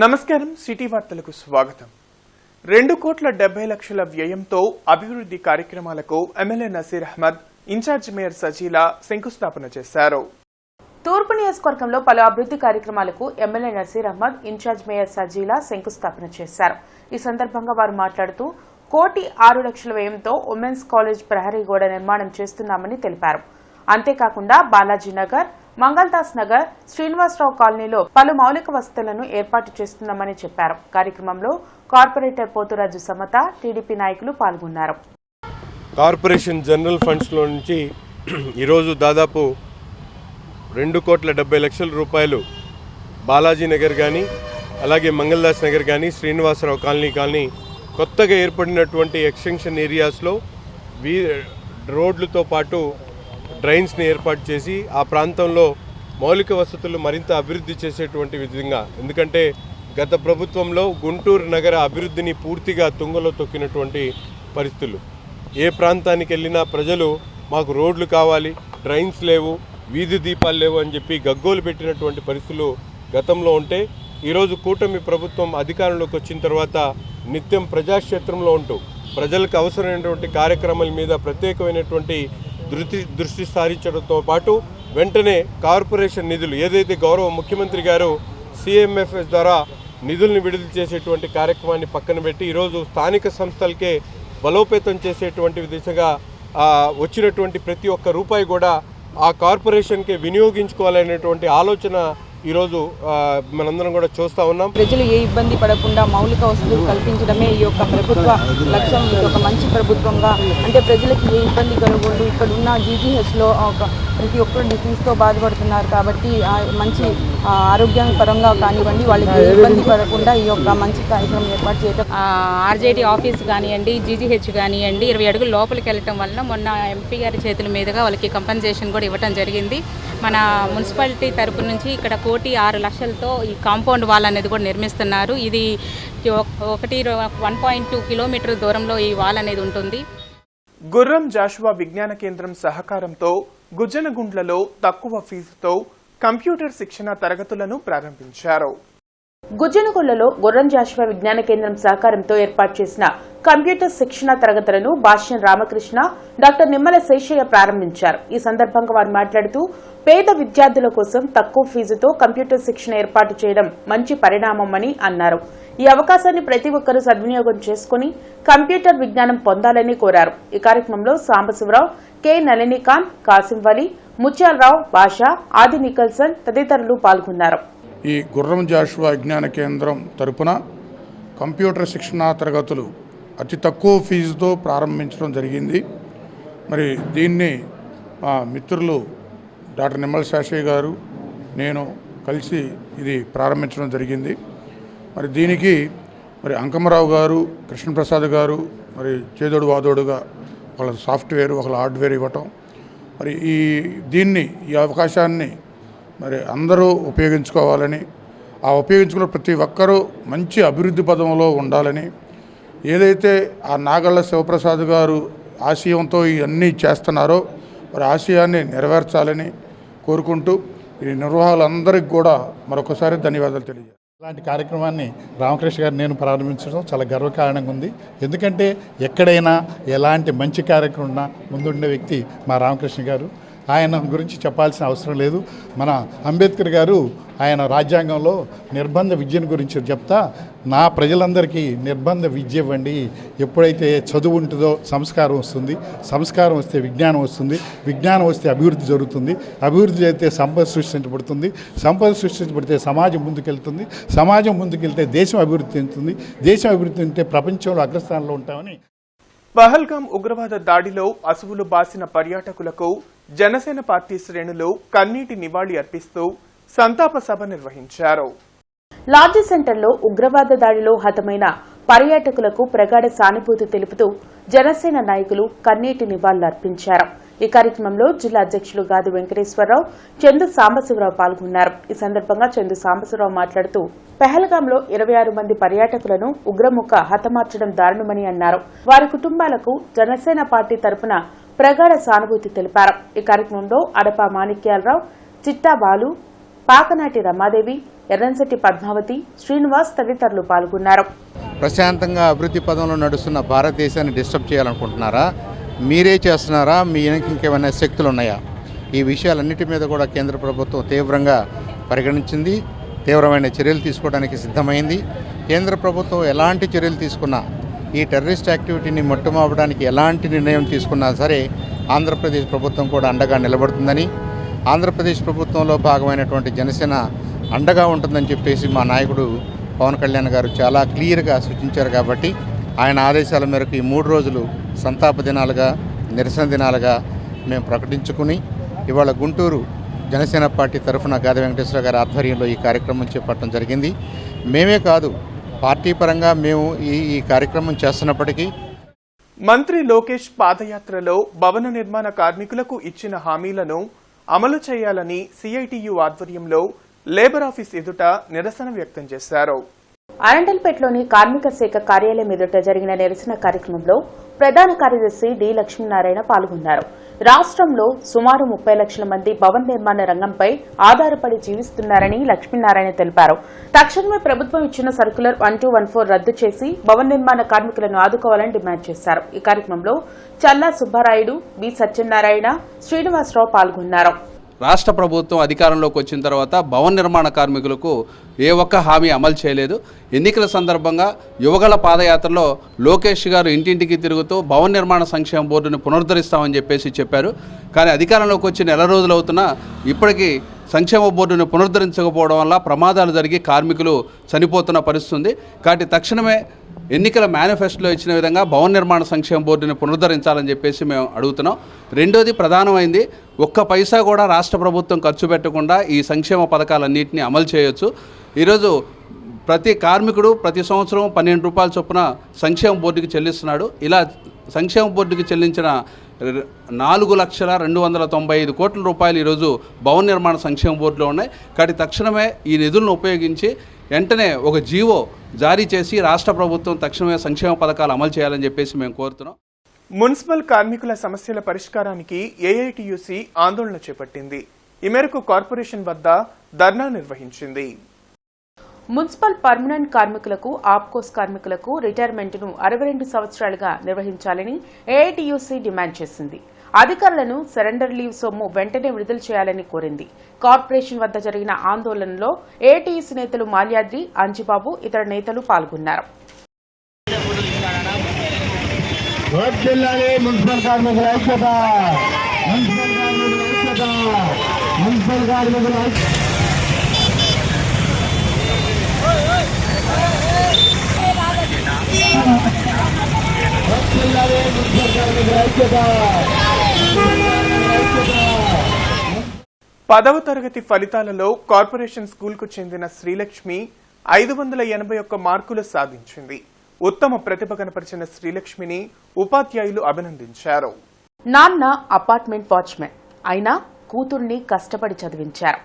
నమస్కారం సిటీ వార్తలకు స్వాగతం 2,70,00,000 వ్యయంతో అభివృద్ధి కార్యక్రమాలకు MLA Naseer Ahmed in-charge mayor Sajila శంకుస్థాపన చేశారు. తూర్పు నియోజకవర్గంలో పలు అభివృద్ధి కార్యక్రమాలకు MLA Naseer Ahmed in-charge mayor Sajila శంకుస్థాపన చేశారు. ఈ సందర్భంగా వారు మాట్లాడుతూ 1,06,00,000 వ్యయంతో ఉమెన్స్ కాలేజ్ ప్రహరీ గోడ నిర్మాణం చేస్తున్నామని తెలిపారు. అంతేకాకుండా బాలాజీ నగర్, మంగళదాస్ నగర్, శ్రీనివాసరావు కాలనీలో పలు మౌలిక వసతులను ఏర్పాటు చేస్తున్నామని చెప్పారు. కార్యక్రమంలో కార్పొరేటర్ పోతురాజు సమత, టీడీపీ నాయకులు పాల్గొన్నారు. కార్పొరేషన్ జనరల్ ఫండ్స్ లో నుంచి ఈరోజు దాదాపు 2,70,00,000 రూపాయలు బాలాజీ నగర్ కానీ, అలాగే మంగళదాస్ నగర్ కానీ, శ్రీనివాసరావు కాలనీ కొత్తగా ఏర్పడినటువంటి ఎక్స్టెన్షన్ ఏరియాస్లో రోడ్లతో పాటు డ్రైన్స్ని ఏర్పాటు చేసి ఆ ప్రాంతంలో మౌలిక వసతులు మరింత అభివృద్ధి చేసేటువంటి విధంగా, ఎందుకంటే గత ప్రభుత్వంలో గుంటూరు నగర అభివృద్ధిని పూర్తిగా తుంగలో తొక్కినటువంటి పరిస్థితులు. ఏ ప్రాంతానికి వెళ్ళినా ప్రజలు మాకు రోడ్లు కావాలి, డ్రైన్స్ లేవు, వీధి దీపాలు లేవు అని చెప్పి గగ్గోలు పెట్టినటువంటి పరిస్థితులు గతంలో ఉంటే, ఈరోజు కూటమి ప్రభుత్వం అధికారంలోకి వచ్చిన తర్వాత నిత్యం ప్రజాక్షేత్రంలో ఉంటూ ప్రజలకు అవసరమైనటువంటి కార్యక్రమాల మీద ప్రత్యేకమైనటువంటి దృష్టి సారించడంతో పాటు వెంటనే కార్పొరేషన్ నిధులు ఏదైతే గౌరవ ముఖ్యమంత్రి గారు CMFS ద్వారా నిధుల్ని విడుదల చేసేటువంటి కార్యక్రమాన్ని పక్కన పెట్టి ఈరోజు స్థానిక సంస్థలకే బలోపేతం చేసేటువంటి దిశగా వచ్చినటువంటి ప్రతి ఒక్క రూపాయి కూడా ఆ కార్పొరేషన్కే వినియోగించుకోవాలనేటువంటి ఆలోచన ఈరోజు మనందరం కూడా చూస్తూ ఉన్నాం. ప్రజలు ఏ ఇబ్బంది పడకుండా మౌలిక వసతులు కల్పించడమే ఈ యొక్క ప్రభుత్వ లక్ష్యం. ఇది ఒక మంచి ప్రభుత్వంగా, అంటే ప్రజలకు ఏ ఇబ్బంది కలగకూడదు. ఇక్కడ ఉన్న GGHలో ప్రతి ఒక్కరు డిసీజ్తో బాధపడుతున్నారు కాబట్టి మంచి ఆరోగ్యపరంగా కానివ్వండి, వాళ్ళకి ఏ ఇబ్బంది పడకుండా ఈ యొక్క మంచి కార్యక్రమం ఏర్పాటు చేయడం. RJD ఆఫీస్ కానివ్వండి, GGH కానివ్వండి, 20 అడుగులు లోపలికి వెళ్ళటం వల్ల మొన్న MP గారి చేతుల మీదుగా వాళ్ళకి కంపెన్సేషన్ కూడా ఇవ్వడం జరిగింది. మన మున్సిపాలిటీ తరపు నుంచి ఇక్కడ 1,06,00,000తో ఈ కాంపౌండ్ వాల్ అనేది కూడా నిర్మిస్తున్నారు. ఇది 1.2 కిలోమీటర్ దూరంలో ఈ వాల్ అనేది ఉంటుంది. గుర్రం జాషువా విజ్ఞాన కేంద్రం సహకారంతో గుజ్జనగుండ్లలో తక్కువ ఫీజుతో కంప్యూటర్ శిక్షణ తరగతులను ప్రారంభించారు. గుజ్జనగుండ్లలో గుర్రం జాషువా విజ్ఞాన కేంద్రం సహకారంతో ఏర్పాటు చేసిన కంప్యూటర్ శిక్షణ తరగతులను భాష్యం రామకృష్ణ, డాక్టర్ నిమ్మల శేషయ్య ప్రారంభించారు. ఈ సందర్భంగా వారు మాట్లాడుతూ పేద విద్యార్థుల కోసం తక్కువ ఫీజుతో కంప్యూటర్ శిక్షణ ఏర్పాటు చేయడం మంచి పరిణామమని అన్నారు. ఈ అవకాశాన్ని ప్రతి ఒక్కరూ సద్వినియోగం చేసుకుని కంప్యూటర్ విజ్ఞానం పొందాలని కోరారు. ఈ కార్యక్రమంలో సాంబశివరావు, K నళినికాంత్, కాసిం వలి, ముత్యాలరావు, బాషా, ఆది నికల్సన్ తదితరులు పాల్గొన్నారు. ఈ గుర్రం జాషువా విజ్ఞాన కేంద్రం తరపున కంప్యూటర్ శిక్షణా తరగతులు అతి తక్కువ ఫీజుతో ప్రారంభించడం జరిగింది. మరి దీన్ని మా మిత్రులు డాక్టర్ నిమ్మల శేషయ్య గారు, నేను కలిసి ఇది ప్రారంభించడం జరిగింది. మరి దీనికి అంకమరావు గారు, కృష్ణప్రసాద్ గారు మరి చేదోడు వాదోడుగా వాళ్ళ సాఫ్ట్వేర్, ఒకళ్ళ హార్డ్వేర్ ఇవ్వటం, మరి ఈ అవకాశాన్ని మరి అందరూ ఉపయోగించుకోవాలని, ఆ ఉపయోగించుకున్న ప్రతి ఒక్కరూ మంచి అభివృద్ధి పదంలో ఉండాలని, ఏదైతే ఆ నాగళ్ళ శివప్రసాద్ గారు ఆశయంతో ఇవన్నీ చేస్తున్నారో మరి ఆశయాన్ని నెరవేర్చాలని కోరుకుంటూ ఈ నిర్వాహకులందరికీ కూడా మరొకసారి ధన్యవాదాలు తెలియజేస్తాను. ఇలాంటి కార్యక్రమాన్ని రామకృష్ణ గారు నేను ప్రారంభించడం చాలా గర్వకారణంగా ఉంది. ఎందుకంటే ఎక్కడైనా ఎలాంటి మంచి కార్యక్రమం ఉన్నా ముందుండే వ్యక్తి మా రామకృష్ణ గారు. ఆయన గురించి చెప్పాల్సిన అవసరం లేదు. మన అంబేద్కర్ గారు ఆయన రాజ్యాంగంలో నిర్బంధ విద్యను గురించి చెప్తా, నా ప్రజలందరికీ నిర్బంధ విద్య ఇవ్వండి. ఎప్పుడైతే చదువు ఉంటుందో సంస్కారం వస్తుంది, సంస్కారం వస్తే విజ్ఞానం వస్తుంది, విజ్ఞానం వస్తే అభివృద్ధి జరుగుతుంది, అభివృద్ధి అయితే సంపద సృష్టించబడుతుంది, సంపద సృష్టించబడితే సమాజం ముందుకెళ్తుంది, సమాజం ముందుకెళ్తే దేశం అభివృద్ధి చెందుతుంది, దేశం అభివృద్ధి ఉంటే ప్రపంచంలో అగ్రస్థానంలో ఉంటామని. పహల్గాం ఉగ్రవాద దాడిలో అసువులు బాసిన పర్యాటకులకు జనసేన పార్టీ శ్రేణులు కన్నీటి నివాళి అర్పిస్తూ సంతాప సభ నిర్వహించారు. లాడ్జి సెంటర్లో ఉగ్రవాద దాడిలో హతమైన పర్యాటకులకు ప్రగాఢ సానుభూతి తెలుపుతూ జనసేన నాయకులు కన్నీటి నివాళులర్పించారు. ఈ కార్యక్రమంలో జిల్లా అధ్యక్షులు గాది వెంకటేశ్వరరావు, చందు సాంబశివరావు పాల్గొన్నారు. ఈ సందర్భంగా చందు సాంబశివరావు మాట్లాడుతూ పెహల్గాంలో 26 మంది పర్యాటకులను ఉగ్రముఖ హతమార్చడం దారుణమని అన్నారు. వారి కుటుంబాలకు జనసేన పార్టీ తరపున ప్రగాఢ సానుభూతి తెలిపారు. ఈ కార్యక్రమంలో అడప మాణిక్యాలరావు, చిట్టా బాలు, పాకనాటి రమాదేవి, ఎర్రంశెట్టి పద్మావతి, శ్రీనివాస్ తదితరులు పాల్గొన్నారు. ప్రశాంతంగా అభివృద్ధి పదంలో నడుస్తున్న భారతదేశాన్ని డిస్టర్బ్ చేయాలనుకుంటున్నారా? మీరే చేస్తున్నారా? మీ ఇంకేమైనా శక్తులు ఉన్నాయా? ఈ విషయాలన్నిటి మీద కూడా కేంద్ర ప్రభుత్వం తీవ్రంగా పరిగణించింది, తీవ్రమైన చర్యలు తీసుకోవడానికి సిద్ధమైంది. కేంద్ర ప్రభుత్వం ఎలాంటి చర్యలు తీసుకున్నా, ఈ టెర్రరిస్ట్ యాక్టివిటీని మట్టుమాపడానికి ఎలాంటి నిర్ణయం తీసుకున్నా సరే ఆంధ్రప్రదేశ్ ప్రభుత్వం కూడా అండగా నిలబడుతుందని, ఆంధ్రప్రదేశ్ ప్రభుత్వంలో భాగమైనటువంటి జనసేన అండగా ఉంటుందని చెప్పేసి మా నాయకుడు పవన్ కళ్యాణ్ గారు చాలా క్లియర్గా సూచించారు. కాబట్టి ఆయన ఆదేశాల మేరకు ఈ 3 రోజులు సంతాప దినాలుగా, నిరసన దినాలుగా మేము ప్రకటించుకుని ఇవాళ గుంటూరు జనసేన పార్టీ తరఫున గాది వెంకటేశ్వర గారి ఆధ్వర్యంలో ఈ కార్యక్రమం చేపట్టడం జరిగింది. మేమే కాదు, పార్టీ పరంగా మేము ఈ కార్యక్రమం చేస్తున్నప్పటికీ మంత్రి లోకేష్ పాదయాత్రలో భవన నిర్మాణ కార్మికులకు ఇచ్చిన హామీలను అమలు చేయాలని సిఐటియు ఆధ్వర్యంలో లేబర్ ఆఫీస్ ఎదుట నిరసన వ్యక్తం చేశారు. అరండల్పేటలోని కార్మిక శాఖ కార్యాలయం ఎదుట జరిగిన నిరసన కార్యక్రమంలో ప్రధాన కార్యదర్శి డి లక్ష్మీనారాయణ పాల్గొన్నారు. రాష్ట్రంలో సుమారు 30 లక్షల మంది భవన నిర్మాణ రంగంపై ఆధారపడి జీవిస్తున్నారని లక్ష్మీనారాయణ తెలిపారు. తక్షణమే ప్రభుత్వం ఇచ్చిన సర్క్యులర్ 1214 రద్దు చేసి భవన నిర్మాణ కార్మికులను ఆదుకోవాలని డిమాండ్ చేశారు. ఈ కార్యక్రమంలో చల్లా సుబ్బారాయుడు, బి సత్యనారాయణ, శ్రీనివాసరావు పాల్గొన్నారు. రాష్ట్ర ప్రభుత్వం అధికారంలోకి వచ్చిన తర్వాత భవన నిర్మాణ కార్మికులకు ఏ ఒక్క హామీ అమలు చేయలేదు. ఎన్నికల సందర్భంగా యువగల పాదయాత్రలో లోకేష్ గారు ఇంటింటికి తిరుగుతూ భవన నిర్మాణ సంక్షేమ బోర్డును పునరుద్ధరిస్తామని చెప్పారు. కానీ అధికారంలోకి వచ్చి నెల రోజులు అవుతున్నా ఇప్పటికీ సంక్షేమ బోర్డును పునరుద్ధరించకపోవడం వల్ల ప్రమాదాలు జరిగి కార్మికులు చనిపోతున్న పరిస్థితి ఉంది. కాబట్టి తక్షణమే ఎన్నికల మేనిఫెస్టోలో ఇచ్చిన విధంగా భవన నిర్మాణ సంక్షేమ బోర్డుని పునరుద్ధరించాలని చెప్పేసి మేము అడుగుతున్నాం. రెండోది ప్రధానమైంది, ఒక్క పైసా కూడా రాష్ట్ర ప్రభుత్వం ఖర్చు పెట్టకుండా ఈ సంక్షేమ పథకాలన్నింటినీ అమలు చేయొచ్చు. ఈరోజు ప్రతి కార్మికుడు ప్రతి సంవత్సరం 12 రూపాయల చొప్పున సంక్షేమ బోర్డుకి చెల్లిస్తున్నాడు. ఇలా సంక్షేమ బోర్డుకి చెల్లించిన 4,295 కోట్ల రూపాయలు ఈరోజు భవన నిర్మాణ సంక్షేమ బోర్డులో ఉన్నాయి. కాబట్టి తక్షణమే ఈ నిధులను ఉపయోగించి వెంటనే ఒక జీవో జారీ చేసి రాష్ట్ర ప్రభుత్వం తక్షణమే సంక్షేమ పథకాలు అమలు చేయాలని చెప్పేసి మేము కోరుతున్నాం. మున్సిపల్ కార్మికుల సమస్యల పరిష్కారానికి ఏఐటియుసి ఆందోళన చేపట్టింది. ఈ మేరకు కార్పొరేషన్ వద్ద ధర్నా నిర్వహించింది. మున్సిపల్ పర్మనెంట్ కార్మికులకు, ఆప్కోస్ కార్మికులకు రిటైర్మెంట్ను 62 సంవత్సరాలుగా నిర్వహించాలని ఏఐటియుసి డిమాండ్ చేసింది. అధికారులను సరెండర్ లీవ్ సొమ్ము వెంటనే విడుదల చేయాలని కోరింది. కార్పొరేషన్ వద్ద జరిగిన ఆందోళనలో ఏఐటియుసి నేతలు మాల్యాద్రి, అంజిబాబు, ఇతర నేతలు పాల్గొన్నారు. పదవ తరగతి ఫలితాలలో కార్పొరేషన్ స్కూల్కు చెందిన శ్రీలక్ష్మి 581 మార్కులు సాధించింది. ఉత్తమ ప్రతిభ కనపరిచిన శ్రీలక్ష్మిని ఉపాధ్యాయులు అభినందించారు. నాన్న అపార్ట్మెంట్ వాచ్మెన్ అయినా కూతుర్ని కష్టపడి చదివించారు.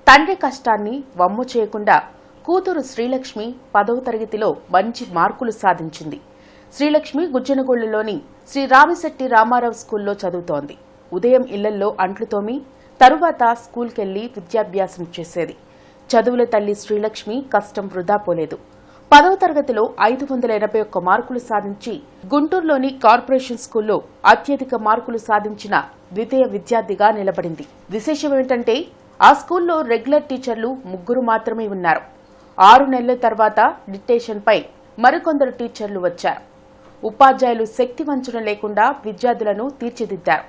తండ్రి కష్టాన్ని వమ్ము చేయకుండా కూతురు శ్రీలక్ష్మి 10వ తరగతిలో మంచి మార్కులు సాధించింది. శ్రీలక్ష్మి గుజ్జనగొళ్లలోని శ్రీ రామిశెట్టి రామారావు స్కూల్లో చదువుతోంది. ఉదయం ఇళ్లల్లో అంట్లు తోమి తరువాత స్కూల్కెళ్లి విద్యాభ్యాసం చేసేది. చదువుల తల్లి శ్రీలక్ష్మి కష్టం వృధా పోలేదు. 10వ తరగతిలో 581 మార్కులు సాధించి గుంటూరులోని కార్పొరేషన్ స్కూల్లో అత్యధిక మార్కులు సాధించిన ద్వితీయ విద్యార్థిగా నిలబడింది. విశేషమేంటంటే ఆ స్కూల్లో రెగ్యులర్ టీచర్లు 3 మాత్రమే ఉన్నారు. 6 నెలల తర్వాత డిక్టేషన్పై మరికొందరు టీచర్లు వచ్చారు. ఉపాధ్యాయులు శక్తివంచన లేకుండా విద్యార్థులను తీర్చిదిద్దారు.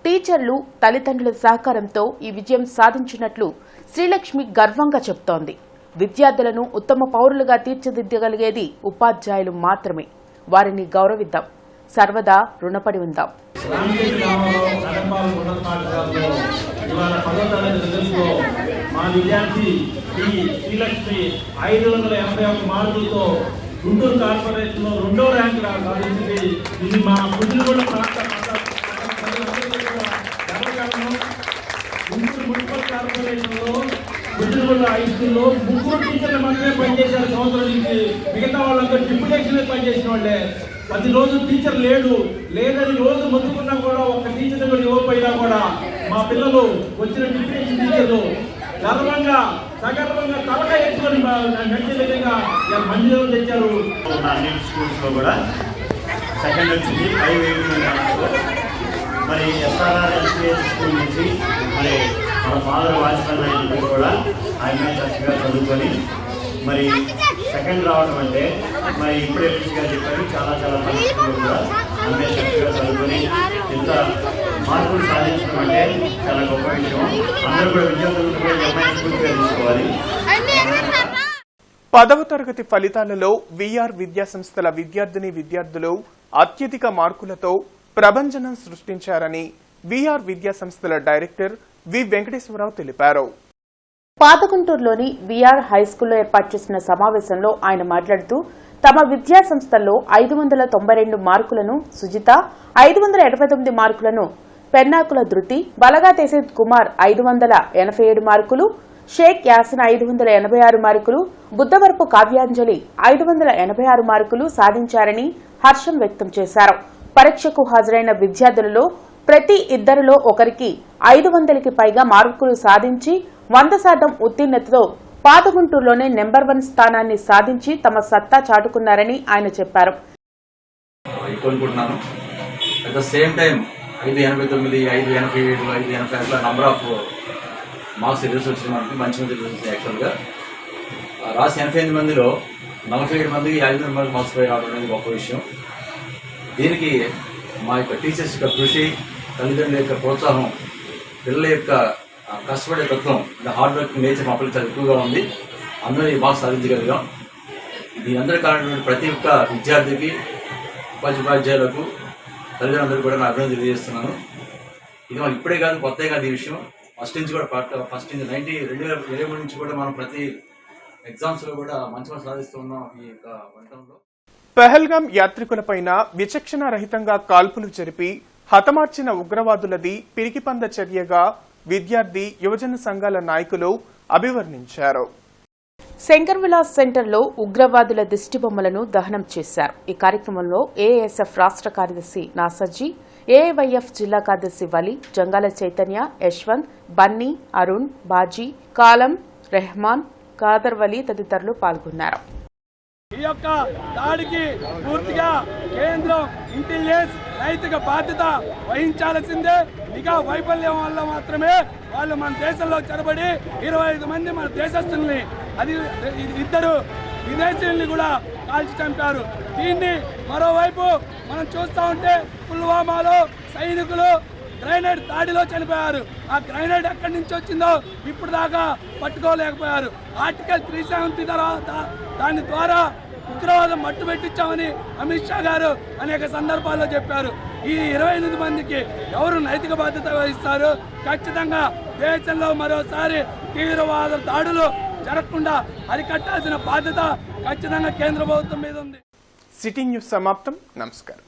టీచర్లు, తల్లిదండ్రుల సహకారంతో ఈ విజయం సాధించినట్లు శ్రీలక్ష్మి గర్వంగా చెబుతోంది. విద్యార్థులను ఉత్తమ పౌరులుగా తీర్చిదిద్దగలిగేది ఉపాధ్యాయులు మాత్రమే. వారిని గౌరవిద్దాం, సర్వదా రుణపడి ఉందాం. గుంటూరు కార్పొరేషన్లో 2వ ర్యాంక్ సాధించింది. ఇది మా గుంటూరు మున్సిపల్ కార్పొరేషన్లో గుంటూరు హై స్కూల్లో 3 టీచర్లు మాత్రమే పనిచేశారు సంవత్సరం నుంచి. మిగతా వాళ్ళంతా డిప్యుటేషన్ పనిచేసిన వాళ్ళే. 10 రోజులు టీచర్ లేదని రోజు మొత్తుకున్నా కూడా ఒక్క టీచర్ కూడా ఇవ్వకపోయినా కూడా మా పిల్లలు వచ్చిన డిప్యుటేషన్ టీచర్లు గర్వంగా సగర్వంగా తలకాయ ఎత్తుకొని నడిచే విధంగా మందిరం తెచ్చారు. అన్ని స్కూల్స్లో కూడా సెకండ్ వచ్చింది 5 మరి ఎస్ఆర్ఆర్ ఎల్సిఎస్ స్కూల్ నుంచి మరి మన ఫాదర్ వాజ్పేయి కూడా ఆయన చక్కగా చదువుకొని మరి సెకండ్ రావడం అంటే మరి ఇప్పుడే గా చెప్పారు చాలా చాలా పరిస్థితుల్లో కూడా అన్నీ చక్కగా చదువుకొని ఇంత మార్పులు సాధించడం అంటే చాలా గొప్ప విషయం. అందరూ కూడా విద్యార్థులను కూడా ఎంఐ స్కూల్గా తీసుకోవాలి. 10వ తరగతి ఫలితాలలో విఆర్ విద్యా సంస్థల విద్యార్థులు అత్యధిక మార్కులతో ప్రభంజనం సృష్టించారని విఆర్ విద్యా సంస్థల డైరెక్టర్ వి వెంకటేశ్వరరావు తెలిపారు. పాతగుంటూరులోని విఆర్ హైస్కూల్లో ఏర్పాటు చేసిన సమావేశంలో ఆయన మాట్లాడుతూ తమ విద్యా సంస్థల్లో 592 మార్కులను సుజిత, 589 మార్కులను పెన్నాకుల ధృతి, బలగా తెసేద్ కుమార్ 587 మార్కులు, షేక్ యాసిన్ 586 మార్కులు, బుద్ధవరపు కావ్యాంజలి 586 మార్కులు సాధించారని హర్షం వ్యక్తం చేశారు. పరీక్షకు హాజరైన విద్యార్థులలో ప్రతి ఇద్దరిలో ఒకరికి 500కి పైగా మార్కులు సాధించి 100% ఉత్తీర్ణతతో పాతగుంటూరులోనే నెంబర్ 1 స్థానాన్ని సాధించి తమ సత్తా చాటుకున్నారని ఆయన చెప్పారు. At the same time 589, 587, 585 number of marks results వచ్చిన మనకి మంచి మంది రిజల్ట్స్ వచ్చాయి. యాక్చువల్గా రాసి 88 మందిలో 47 మందికి 500 మార్క్స్ పై రావడం అనేది గొప్ప విషయం. దీనికి మా యొక్క టీచర్స్ యొక్క కృషి, తల్లిదండ్రుల యొక్క ప్రోత్సాహం, పిల్లల యొక్క కష్టపడే తత్వం, హార్డ్ వర్క్ నేచర్ మా పిల్లలు చాలా ఎక్కువగా ఉంది. అందరూ ఈ మార్క్స్ సాధించగలిగాం. దీని అందరి కారణమైన ప్రతి ఒక్క విద్యార్థికి, ఉపాధ్యాయులకు, తల్లిదండ్రులందరూ కూడా నా అభినందన తెలియజేస్తున్నాను. ఇది మాకు ఇప్పుడే కాదు, కొత్త కాదు ఈ విషయం. ఫస్ట్ నుంచి కూడా 2023 నుంచి కూడా మనం ప్రతి ఎగ్జామ్స్లో కూడా మంచి సాధిస్తూ ఉన్నాం. ఈ యొక్క వంటంలో పెహల్గాం యాత్రికులపైన విచక్షణారహితంగా కాల్పులు జరిపి హతమార్చిన ఉగ్రవాదులది పిరికిపంద చర్యగా విద్యార్థి, యువజన సంఘాల నాయకులు అభివర్ణించారు. శంకర్ విలాస్ సెంటర్లో ఉగ్రవాదుల దిష్టిబొమ్మలను దహనం చేశారు. ఈ కార్యక్రమంలో ఏఎస్ఎఫ్ రాష్ట్ర కార్యదర్శి నాసర్జీ, ఏఐవైఎఫ్ జిల్లా కార్యదర్శి వలి, జంగాల చైతన్య, యశ్వంత్, బన్నీ, అరుణ్, బాజీ, కాలం, రెహమాన్, కాదర్ వలి తదితరులు పాల్గొన్నారు. ఈ యొక్క దాడికి పూర్తిగా కేంద్రం ఇంటెలిజెన్స్ నైతిక బాధ్యత వహించాల్సిందే. నిఘా వైఫల్యం వల్ల మాత్రమే వాళ్ళు మన దేశంలో చొరబడి 25 మంది మన దేశస్తుల్ని, అది 2 విదేశీయుల్ని కూడా కాల్చి చంపారు. దీన్ని మరోవైపు మనం చూస్తూ ఉంటే పుల్వామాలో సైనికులు గ్రైనేడ్ దాడిలో చనిపోయారు. ఆ గ్రైనేడ్ ఎక్కడి నుంచి వచ్చిందో ఇప్పుడు దాకా పట్టుకోలేకపోయారు. ఆర్టికల్ 370 తర్వాత దాని ద్వారా ఉగ్రవాదం మట్టు పెట్టించామని అమిత్ షా గారు అనేక సందర్భాల్లో చెప్పారు. ఈ 28 మందికి ఎవరు నైతిక బాధ్యత వహిస్తారు? ఖచ్చితంగా దేశంలో మరోసారి తీవ్రవాద దాడులు జరగకుండా అరికట్టాల్సిన బాధ్యత ఖచ్చితంగా కేంద్ర ప్రభుత్వం మీద ఉంది. సిటీ న్యూస్ సమాప్తం. నమస్కారం.